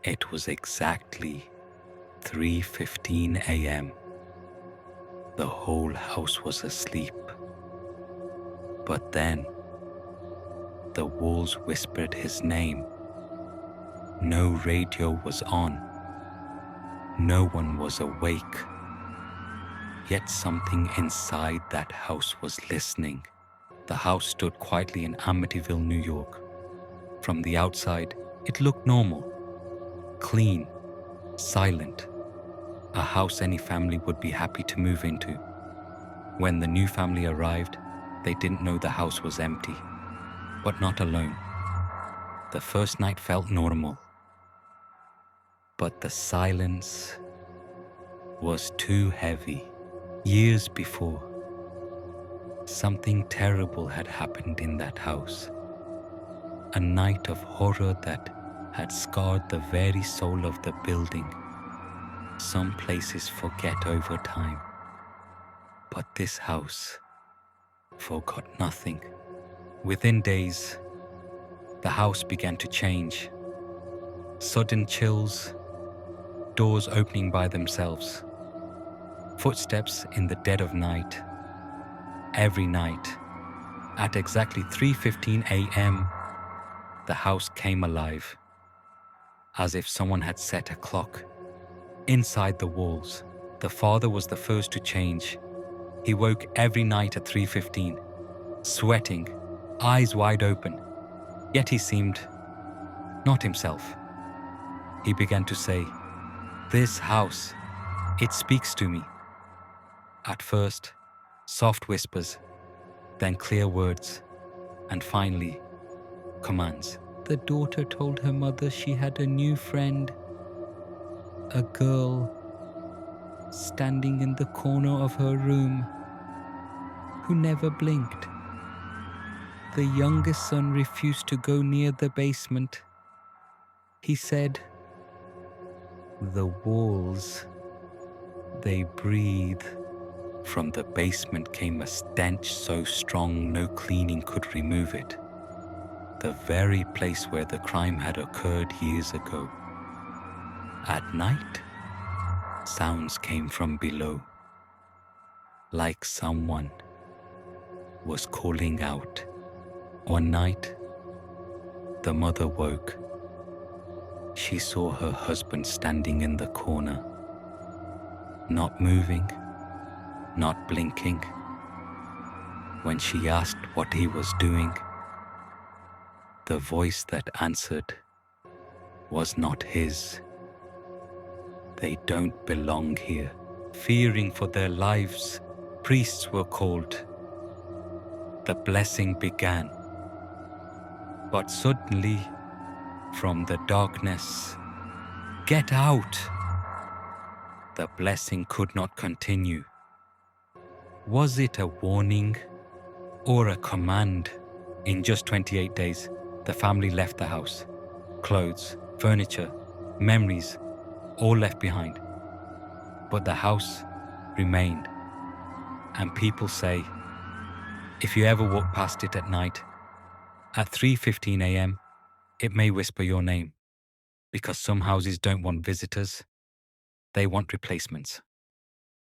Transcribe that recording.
It was exactly 3:15 a.m. The whole house was asleep. But then the walls whispered his name. No radio was on. No one was awake. Yet something inside that house was listening. The house stood quietly in Amityville, New York. From the outside, it looked normal, clean, silent, a house any family would be happy to move into. When the new family arrived, they didn't know the house was empty, but not alone. The first night felt normal, but the silence was too heavy. Years before, something terrible had happened in that house. A night of horror that had scarred the very soul of the building. Some places forget over time, but this house forgot nothing. Within days, the house began to change. Sudden chills, doors opening by themselves, footsteps in the dead of night. Every night, at exactly 3:15 a.m., the house came alive, as if someone had set a clock. Inside the walls, the father was the first to change. He woke every night at 3:15, sweating, eyes wide open, yet he seemed not himself. He began to say, "This house, it speaks to me." At first, soft whispers, then clear words, and finally, commands. The daughter told her mother she had a new friend, a girl standing in the corner of her room who never blinked. The youngest son refused to go near the basement. He said, "The walls, they breathe." From the basement came a stench so strong no cleaning could remove it. The very place where the crime had occurred years ago. At night, sounds came from below, like someone was calling out. One night, the mother woke. She saw her husband standing in the corner, not moving, not blinking. When she asked what he was doing, the voice that answered was not his. They don't belong here. Fearing for their lives, priests were called. The blessing began. But suddenly, from the darkness, "Get out!" The blessing could not continue. Was it a warning or a command? In just 28 days, the family left the house. Clothes, furniture, memories, all left behind. But the house remained. And people say, if you ever walk past it at night, at 3:15 a.m., it may whisper your name. Because some houses don't want visitors, they want replacements.